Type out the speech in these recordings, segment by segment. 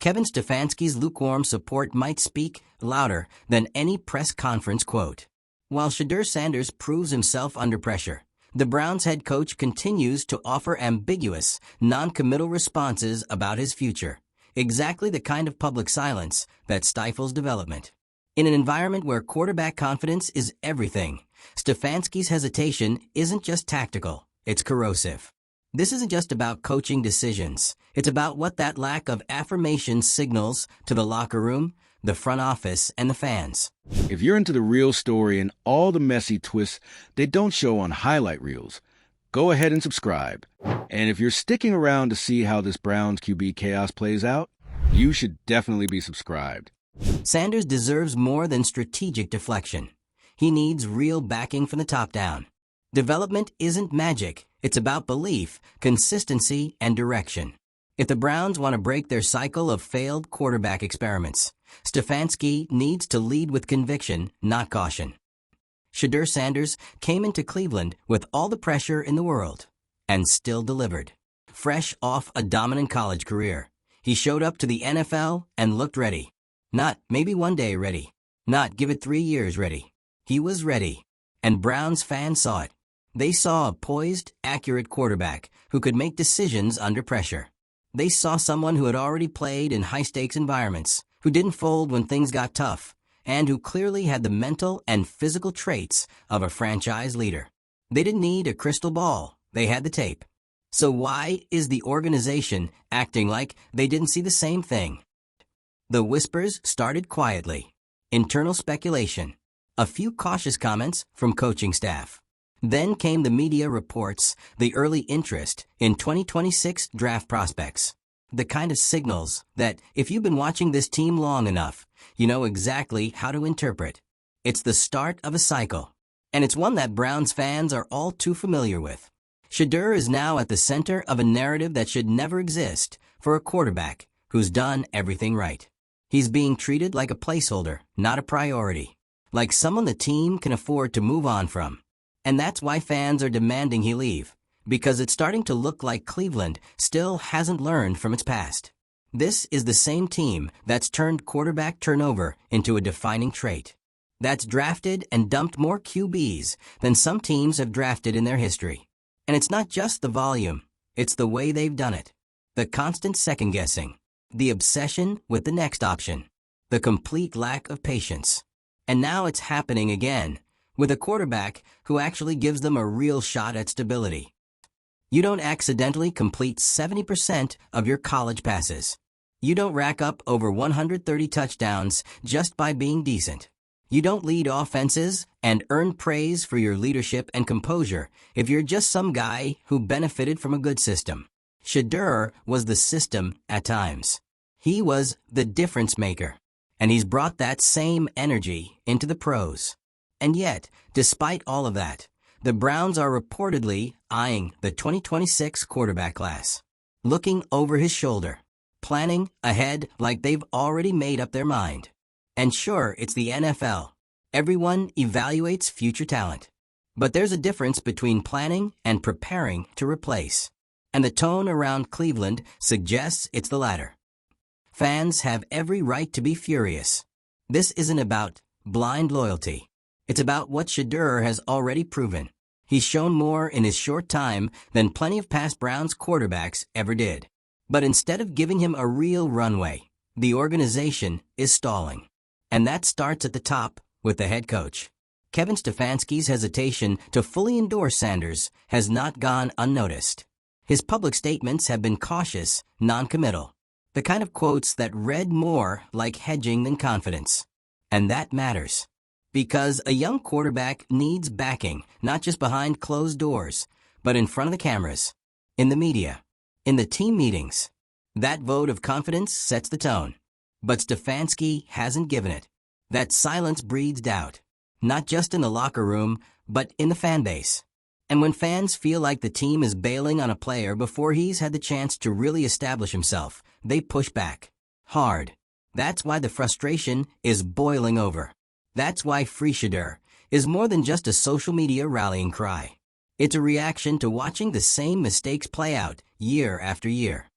Kevin Stefanski's lukewarm support might speak louder than any press conference quote. While Shedeur Sanders proves himself under pressure, the Browns head coach continues to offer ambiguous, non-committal responses about his future, exactly the kind of public silence that stifles development. In an environment where quarterback confidence is everything, Stefanski's hesitation isn't just tactical, it's corrosive. This isn't just about coaching decisions. It's about what that lack of affirmation signals to the locker room, the front office, and the fans. If you're into the real story and all the messy twists they don't show on highlight reels, go ahead and subscribe. And if you're sticking around to see how this Browns QB chaos plays out, you should definitely be subscribed. Sanders deserves more than strategic deflection. He needs real backing from the top down. Development isn't magic. It's about belief, consistency, and direction. If the Browns want to break their cycle of failed quarterback experiments, Stefanski needs to lead with conviction, not caution. Shedeur Sanders came into Cleveland with all the pressure in the world, and still delivered. Fresh off a dominant college career, he showed up to the NFL and looked ready. Not maybe one day ready. Not give it 3 years ready. He was ready. And Browns fans saw it. They saw a poised, accurate quarterback who could make decisions under pressure. They saw someone who had already played in high-stakes environments, who didn't fold when things got tough, and who clearly had the mental and physical traits of a franchise leader. They didn't need a crystal ball. They had the tape. So why is the organization acting like they didn't see the same thing? The whispers started quietly. Internal speculation. A few cautious comments from coaching staff. Then came the media reports, the early interest in 2026 draft prospects. The kind of signals that, if you've been watching this team long enough, you know exactly how to interpret. It's the start of a cycle. And it's one that Browns fans are all too familiar with. Shedeur is now at the center of a narrative that should never exist for a quarterback who's done everything right. He's being treated like a placeholder, not a priority. Like someone the team can afford to move on from. And that's why fans are demanding he leave, because it's starting to look like Cleveland still hasn't learned from its past. This is the same team that's turned quarterback turnover into a defining trait. That's drafted and dumped more QBs than some teams have drafted in their history. And it's not just the volume, it's the way they've done it. The constant second-guessing, the obsession with the next option, the complete lack of patience. And now it's happening again, with a quarterback who actually gives them a real shot at stability. You don't accidentally complete 70% of your college passes. You don't rack up over 130 touchdowns just by being decent. You don't lead offenses and earn praise for your leadership and composure if you're just some guy who benefited from a good system. Shedeur was the system at times. He was the difference maker. And he's brought that same energy into the pros. And yet, despite all of that, the Browns are reportedly eyeing the 2026 quarterback class, looking over his shoulder, planning ahead like they've already made up their mind. And sure, it's the NFL. Everyone evaluates future talent. But there's a difference between planning and preparing to replace. And the tone around Cleveland suggests it's the latter. Fans have every right to be furious. This isn't about blind loyalty. It's about what Shedeur has already proven. He's shown more in his short time than plenty of past Browns quarterbacks ever did. But instead of giving him a real runway, the organization is stalling. And that starts at the top with the head coach. Kevin Stefanski's hesitation to fully endorse Sanders has not gone unnoticed. His public statements have been cautious, non-committal. The kind of quotes that read more like hedging than confidence. And that matters. Because a young quarterback needs backing, not just behind closed doors, but in front of the cameras, in the media, in the team meetings. That vote of confidence sets the tone. But Stefanski hasn't given it. That silence breeds doubt, not just in the locker room, but in the fan base. And when fans feel like the team is bailing on a player before he's had the chance to really establish himself, they push back. Hard. That's why the frustration is boiling over. That's why Free Shedeur is more than just a social media rallying cry. It's a reaction to watching the same mistakes play out year after year.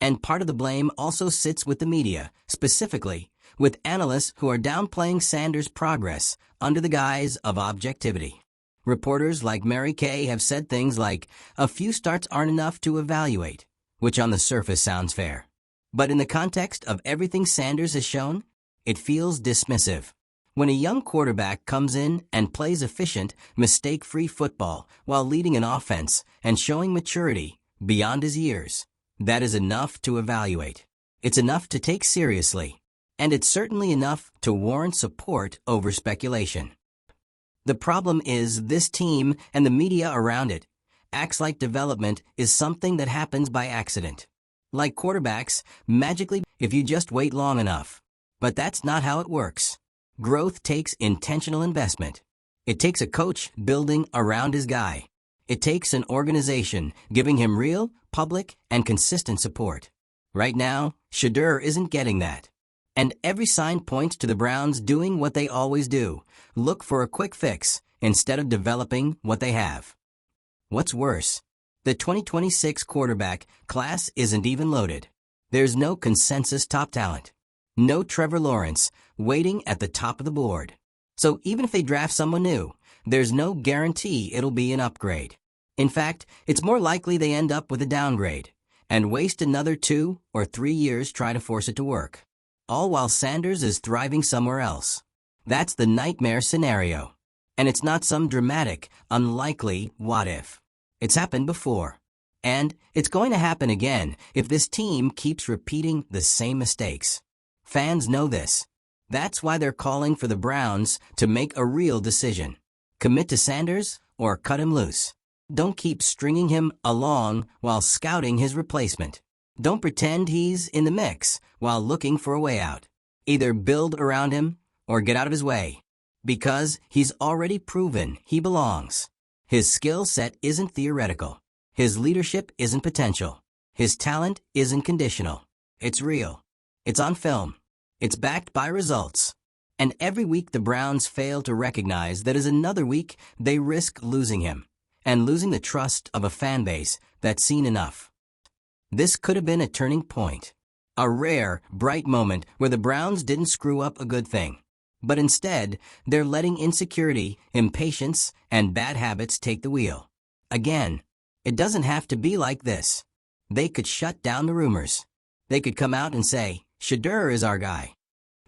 And part of the blame also sits with the media, specifically with analysts who are downplaying Sanders' progress under the guise of objectivity. Reporters like Mary Kay have said things like, "A few starts aren't enough to evaluate," which on the surface sounds fair. But in the context of everything Sanders has shown, it feels dismissive. When a young quarterback comes in and plays efficient, mistake-free football while leading an offense and showing maturity beyond his years, that is enough to evaluate. It's enough to take seriously. And it's certainly enough to warrant support over speculation. The problem is this team and the media around it acts like development is something that happens by accident. Like quarterbacks, magically if you just wait long enough. But that's not how it works. Growth takes intentional investment. It takes a coach building around his guy. It takes an organization giving him real, public, and consistent support. Right now, Shedeur isn't getting that. And every sign points to the Browns doing what they always do: look for a quick fix instead of developing what they have. What's worse, the 2026 quarterback class isn't even loaded. There's no consensus top talent. No Trevor Lawrence waiting at the top of the board. So even if they draft someone new, there's no guarantee it'll be an upgrade. In fact, it's more likely they end up with a downgrade and waste another 2 or 3 years trying to force it to work. All while Sanders is thriving somewhere else. That's the nightmare scenario. And it's not some dramatic, unlikely what if. It's happened before. And it's going to happen again if this team keeps repeating the same mistakes. Fans know this. That's why they're calling for the Browns to make a real decision. Commit to Sanders or cut him loose. Don't keep stringing him along while scouting his replacement. Don't pretend he's in the mix while looking for a way out. Either build around him or get out of his way. Because he's already proven he belongs. His skill set isn't theoretical. His leadership isn't potential. His talent isn't conditional. It's real. It's on film. It's backed by results. And every week the Browns fail to recognize that is another week they risk losing him and losing the trust of a fan base that's seen enough. This could have been a turning point. A rare, bright moment where the Browns didn't screw up a good thing. But instead, they're letting insecurity, impatience, and bad habits take the wheel. Again, it doesn't have to be like this. They could shut down the rumors. They could come out and say, "Shedeur is our guy."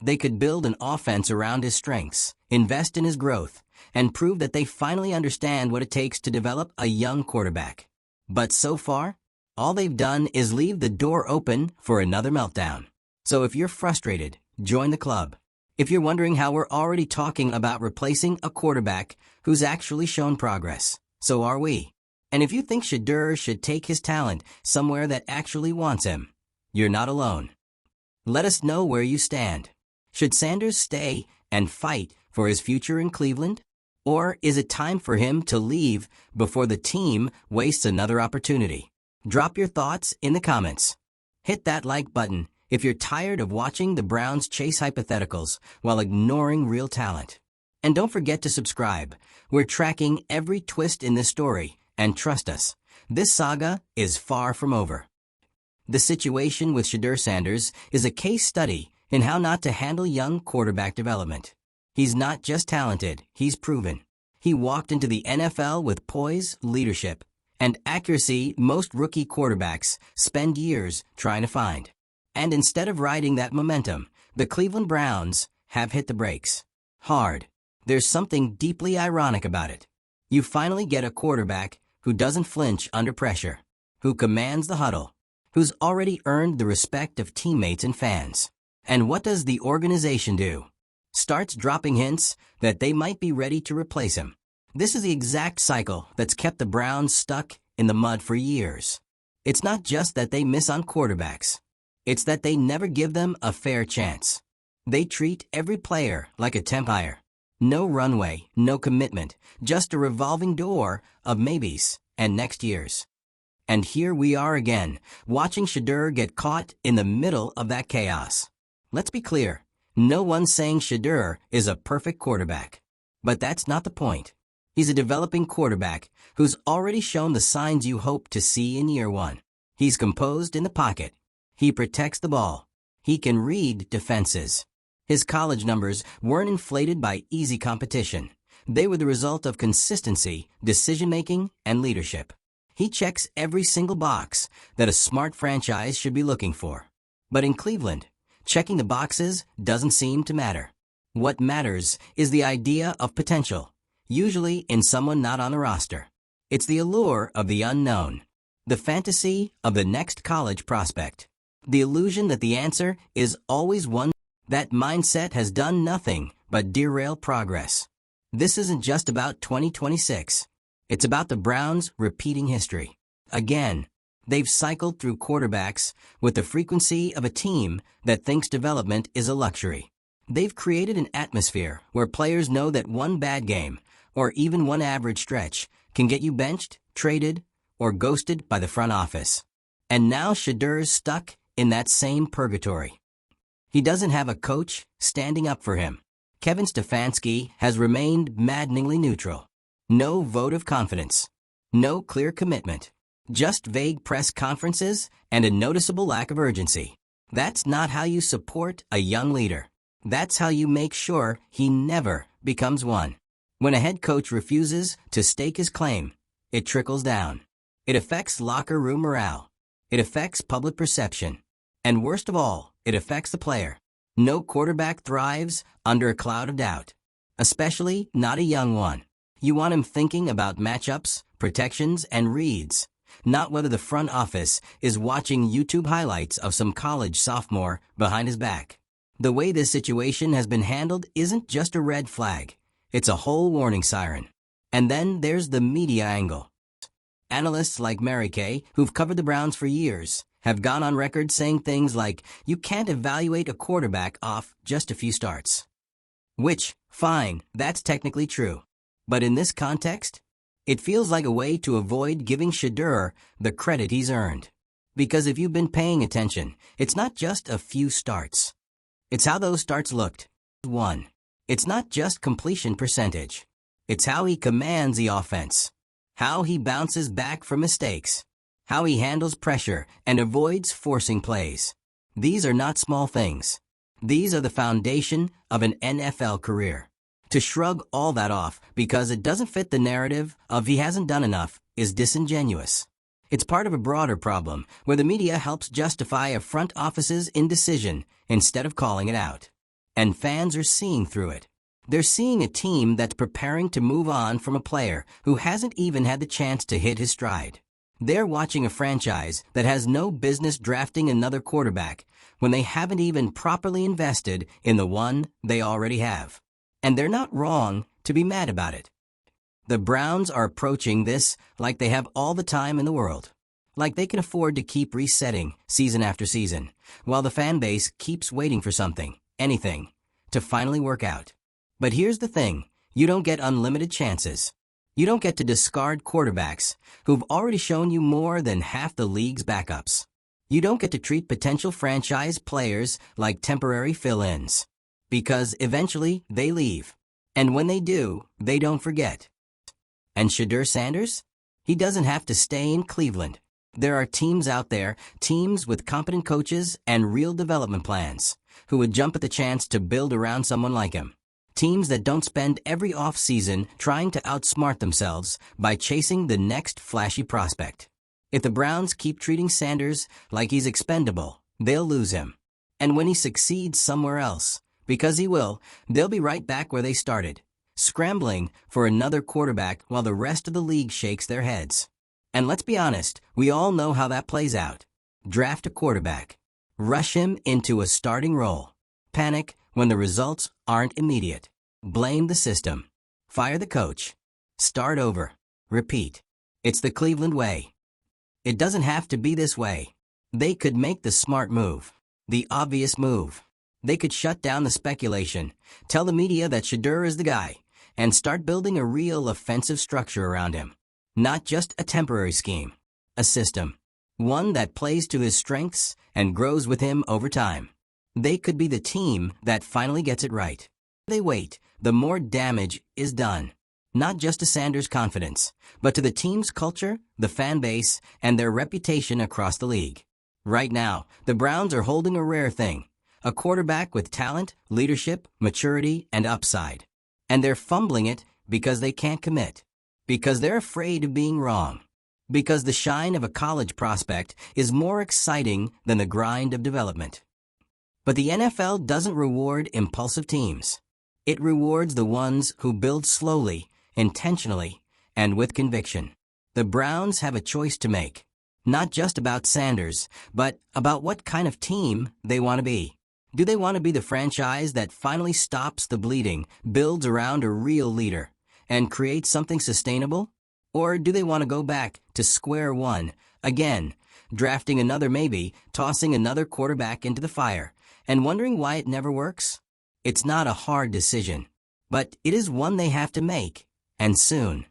They could build an offense around his strengths, invest in his growth, and prove that they finally understand what it takes to develop a young quarterback. But so far, all they've done is leave the door open for another meltdown. So if you're frustrated, join the club. If you're wondering how we're already talking about replacing a quarterback who's actually shown progress, so are we. And if you think Shedeur should take his talent somewhere that actually wants him, you're not alone. Let us know where you stand. Should Sanders stay and fight for his future in Cleveland? Or is it time for him to leave before the team wastes another opportunity? Drop your thoughts in the comments. Hit that like button if you're tired of watching the Browns chase hypotheticals while ignoring real talent. And don't forget to subscribe. We're tracking every twist in this story, and trust us, this saga is far from over. The situation with Shedeur Sanders is a case study in how not to handle young quarterback development. He's not just talented, he's proven. He walked into the NFL with poise, leadership, and accuracy most rookie quarterbacks spend years trying to find. And instead of riding that momentum, the Cleveland Browns have hit the brakes. Hard. There's something deeply ironic about it. You finally get a quarterback who doesn't flinch under pressure, who commands the huddle, who's already earned the respect of teammates and fans. And what does the organization do? Starts dropping hints that they might be ready to replace him. This is the exact cycle that's kept the Browns stuck in the mud for years. It's not just that they miss on quarterbacks. It's that they never give them a fair chance. They treat every player like a temp hire. No runway, no commitment, just a revolving door of maybes and next years. And here we are again, watching Shedeur get caught in the middle of that chaos. Let's be clear, no one's saying Shedeur is a perfect quarterback. But that's not the point. He's a developing quarterback who's already shown the signs you hope to see in year one. He's composed in the pocket. He protects the ball. He can read defenses. His college numbers weren't inflated by easy competition. They were the result of consistency, decision-making, and leadership. He checks every single box that a smart franchise should be looking for. But in Cleveland, checking the boxes doesn't seem to matter. What matters is the idea of potential, usually in someone not on the roster. It's the allure of the unknown, the fantasy of the next college prospect, the illusion that the answer is always one. That mindset has done nothing but derail progress. This isn't just about 2026. It's about the Browns repeating history. Again, they've cycled through quarterbacks with the frequency of a team that thinks development is a luxury. They've created an atmosphere where players know that one bad game, or even one average stretch, can get you benched, traded, or ghosted by the front office. And now Shedeur's stuck in that same purgatory. He doesn't have a coach standing up for him. Kevin Stefanski has remained maddeningly neutral. No vote of confidence. No clear commitment. Just vague press conferences and a noticeable lack of urgency. That's not how you support a young leader. That's how you make sure he never becomes one. When a head coach refuses to stake his claim, it trickles down. It affects locker room morale. It affects public perception. And worst of all, it affects the player. No quarterback thrives under a cloud of doubt, especially not a young one. You want him thinking about matchups, protections, and reads, not whether the front office is watching YouTube highlights of some college sophomore behind his back. The way this situation has been handled isn't just a red flag. It's a whole warning siren. And then there's the media angle. Analysts like Mary Kay, who've covered the Browns for years, have gone on record saying things like, you can't evaluate a quarterback off just a few starts. Which, fine, that's technically true. But in this context, it feels like a way to avoid giving Shedeur the credit he's earned. Because if you've been paying attention, it's not just a few starts. It's how those starts looked. 1. It's not just completion percentage. It's how he commands the offense. How he bounces back from mistakes. How he handles pressure and avoids forcing plays. These are not small things. These are the foundation of an NFL career. To shrug all that off because it doesn't fit the narrative of he hasn't done enough is disingenuous. It's part of a broader problem where the media helps justify a front office's indecision instead of calling it out. And fans are seeing through it. They're seeing a team that's preparing to move on from a player who hasn't even had the chance to hit his stride. They're watching a franchise that has no business drafting another quarterback when they haven't even properly invested in the one they already have. And they're not wrong to be mad about it. The Browns are approaching this like they have all the time in the world. Like they can afford to keep resetting season after season, while the fan base keeps waiting for something, anything, to finally work out. But here's the thing, you don't get unlimited chances. You don't get to discard quarterbacks who've already shown you more than half the league's backups. You don't get to treat potential franchise players like temporary fill-ins. Because eventually they leave. And when they do, they don't forget. And Shedeur Sanders? He doesn't have to stay in Cleveland. There are teams out there, teams with competent coaches and real development plans, who would jump at the chance to build around someone like him. Teams that don't spend every offseason trying to outsmart themselves by chasing the next flashy prospect. If the Browns keep treating Sanders like he's expendable, they'll lose him. And when he succeeds somewhere else, because he will, they'll be right back where they started, scrambling for another quarterback while the rest of the league shakes their heads. And let's be honest, we all know how that plays out. Draft a quarterback. Rush him into a starting role. Panic when the results aren't immediate. Blame the system. Fire the coach. Start over. Repeat. It's the Cleveland way. It doesn't have to be this way. They could make the smart move. The obvious move. They could shut down the speculation, tell the media that Shedeur is the guy, and start building a real offensive structure around him. Not just a temporary scheme. A system. One that plays to his strengths and grows with him over time. They could be the team that finally gets it right. They wait, the more damage is done. Not just to Sanders' confidence, but to the team's culture, the fan base, and their reputation across the league. Right now, the Browns are holding a rare thing, a quarterback with talent, leadership, maturity, and upside. And they're fumbling it because they can't commit, because they're afraid of being wrong, because the shine of a college prospect is more exciting than the grind of development. But the NFL doesn't reward impulsive teams. It rewards the ones who build slowly, intentionally, and with conviction. The Browns have a choice to make, not just about Sanders, but about what kind of team they want to be. Do they want to be the franchise that finally stops the bleeding, builds around a real leader, and creates something sustainable? Or do they want to go back to square one, again, drafting another maybe, tossing another quarterback into the fire, and wondering why it never works? It's not a hard decision, but it is one they have to make, and soon.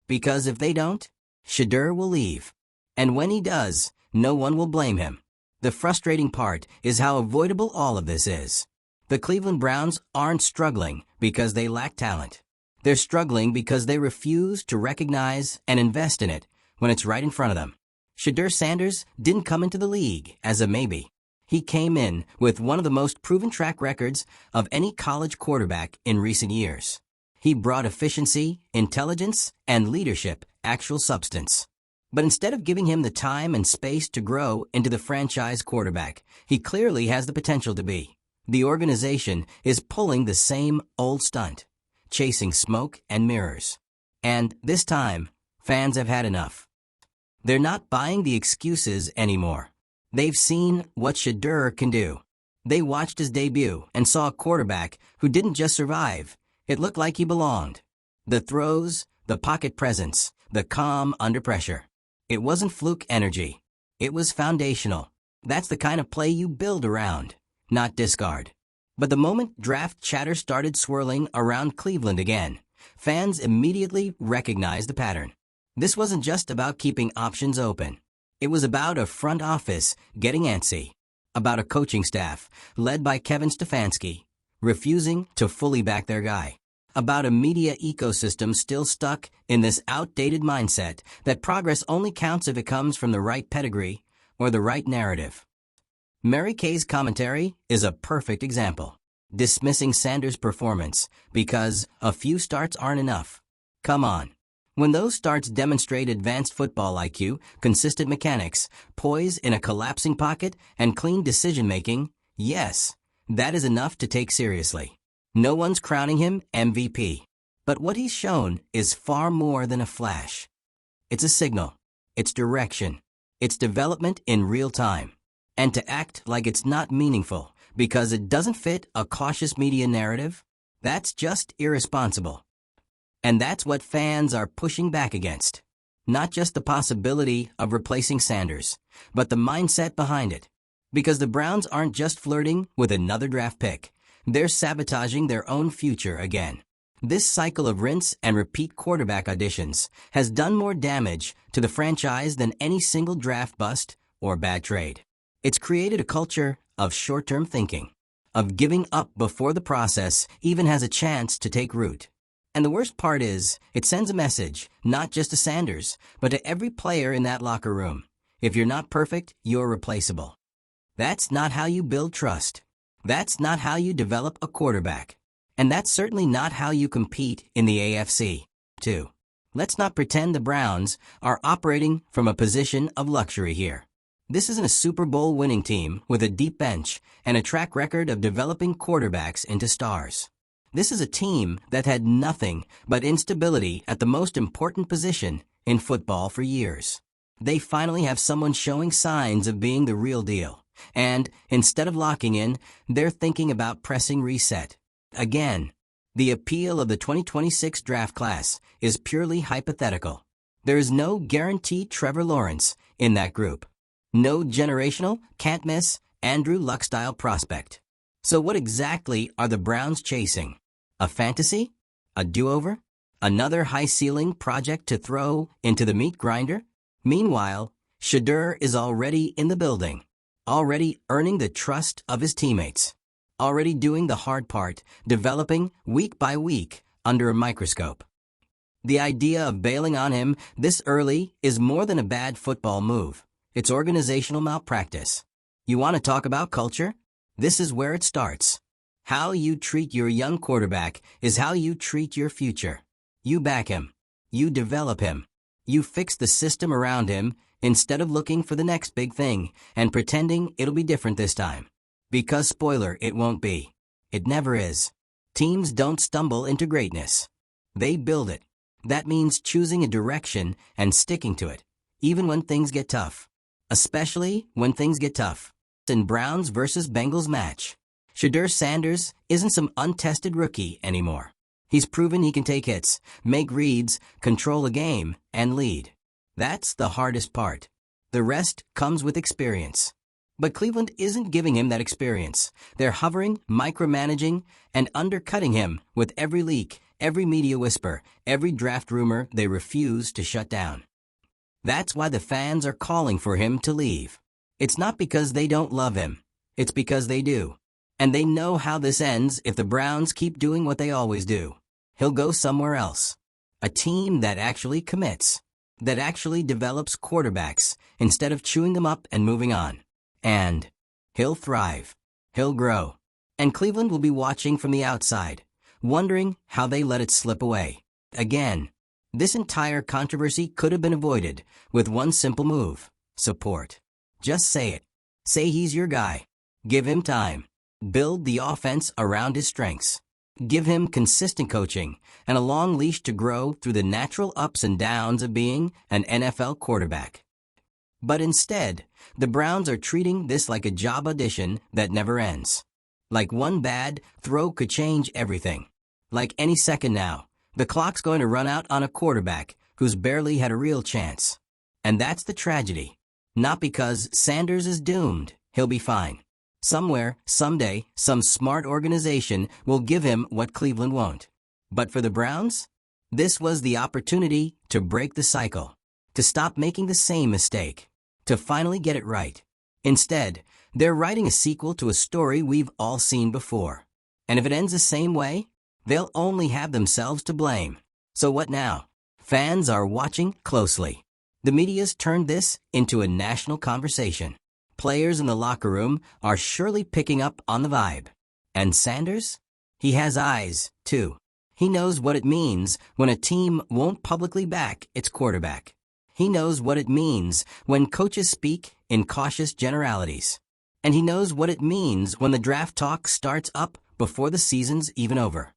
Because if they don't, Shedeur will leave. And when he does, no one will blame him. The frustrating part is how avoidable all of this is. The Cleveland Browns aren't struggling because they lack talent. They're struggling because they refuse to recognize and invest in it when it's right in front of them. Shedeur Sanders didn't come into the league as a maybe. He came in with one of the most proven track records of any college quarterback in recent years. He brought efficiency, intelligence, and leadership, actual substance. But instead of giving him the time and space to grow into the franchise quarterback he clearly has the potential to be, the organization is pulling the same old stunt, chasing smoke and mirrors. And this time, fans have had enough. They're not buying the excuses anymore. They've seen what Shedeur can do. They watched his debut and saw a quarterback who didn't just survive. It looked like he belonged. The throws, the pocket presence, the calm under pressure. It wasn't fluke energy. It was foundational. That's the kind of play you build around, not discard. But the moment draft chatter started swirling around Cleveland again, fans immediately recognized the pattern. This wasn't just about keeping options open. It was about a front office getting antsy, about a coaching staff led by Kevin Stefanski refusing to fully back their guy, about a media ecosystem still stuck in this outdated mindset that progress only counts if it comes from the right pedigree or the right narrative. Mary Kay's commentary is a perfect example, dismissing Sanders' performance because a few starts aren't enough. Come on. When those starts demonstrate advanced football IQ, consistent mechanics, poise in a collapsing pocket, and clean decision-making, yes, that is enough to take seriously. No one's crowning him MVP. But what he's shown is far more than a flash. It's a signal. It's direction. It's development in real time. And to act like it's not meaningful because it doesn't fit a cautious media narrative, that's just irresponsible. And that's what fans are pushing back against. Not just the possibility of replacing Sanders, but the mindset behind it. Because the Browns aren't just flirting with another draft pick. They're sabotaging their own future again. This cycle of rinse and repeat quarterback auditions has done more damage to the franchise than any single draft bust or bad trade. It's created a culture of short-term thinking, of giving up before the process even has a chance to take root. And the worst part is, it sends a message, not just to Sanders, but to every player in that locker room. If you're not perfect, you're replaceable. That's not how you build trust. That's not how you develop a quarterback. And that's certainly not how you compete in the AFC, too. Let's not pretend the Browns are operating from a position of luxury here. This isn't a Super Bowl winning team with a deep bench and a track record of developing quarterbacks into stars. This is a team that had nothing but instability at the most important position in football for years. They finally have someone showing signs of being the real deal. And instead of locking in, they're thinking about pressing reset. Again, the appeal of the 2026 draft class is purely hypothetical. There is no guaranteed Trevor Lawrence in that group. No generational, can't-miss Andrew Luck-style prospect. So what exactly are the Browns chasing? A fantasy? A do-over? Another high-ceiling project to throw into the meat grinder? Meanwhile, Shedeur is already in the building, already earning the trust of his teammates, already doing the hard part, developing week by week under a microscope. The idea of bailing on him this early is more than a bad football move. It's organizational malpractice. You want to talk about culture? This is where it starts. How you treat your young quarterback is how you treat your future. You back him. You develop him. You fix the system around him instead of looking for the next big thing and pretending it'll be different this time. Because spoiler, it won't be. It never is. Teams don't stumble into greatness. They build it. That means choosing a direction and sticking to it, even when things get tough. Especially when things get tough. In Browns versus Bengals match, Shedeur Sanders isn't some untested rookie anymore. He's proven he can take hits, make reads, control a game, and lead. That's the hardest part. The rest comes with experience. But Cleveland isn't giving him that experience. They're hovering, micromanaging, and undercutting him with every leak, every media whisper, every draft rumor they refuse to shut down. That's why the fans are calling for him to leave. It's not because they don't love him. It's because they do. And they know how this ends if the Browns keep doing what they always do. He'll go somewhere else. A team that actually commits. That actually develops quarterbacks instead of chewing them up and moving on. And he'll thrive. He'll grow. And Cleveland will be watching from the outside, wondering how they let it slip away. Again, this entire controversy could have been avoided with one simple move. Support. Just say it. Say he's your guy. Give him time. Build the offense around his strengths. Give him consistent coaching and a long leash to grow through the natural ups and downs of being an NFL quarterback. But instead, the Browns are treating this like a job audition that never ends. Like one bad throw could change everything. Like any second now, the clock's going to run out on a quarterback who's barely had a real chance. And that's the tragedy. Not because Sanders is doomed. He'll be fine. Somewhere, someday, some smart organization will give him what Cleveland won't. But for the Browns, this was the opportunity to break the cycle, to stop making the same mistake, to finally get it right. Instead, they're writing a sequel to a story we've all seen before. And if it ends the same way, they'll only have themselves to blame. So what now? Fans are watching closely. The media's turned this into a national conversation. Players in the locker room are surely picking up on the vibe. And Sanders? He has eyes, too. He knows what it means when a team won't publicly back its quarterback. He knows what it means when coaches speak in cautious generalities. And he knows what it means when the draft talk starts up before the season's even over.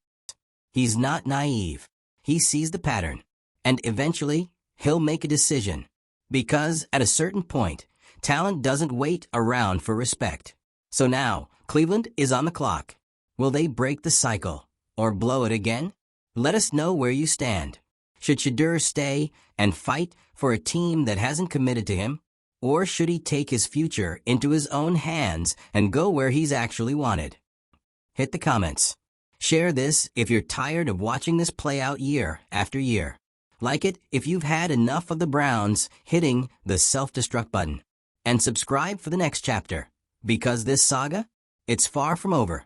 He's not naive. He sees the pattern. And eventually, he'll make a decision. Because at a certain point, talent doesn't wait around for respect. So now, Cleveland is on the clock. Will they break the cycle or blow it again? Let us know where you stand. Should Shedeur stay and fight for a team that hasn't committed to him? Or should he take his future into his own hands and go where he's actually wanted? Hit the comments. Share this if you're tired of watching this play out year after year. Like it if you've had enough of the Browns hitting the self-destruct button. And subscribe for the next chapter, because this saga, it's far from over.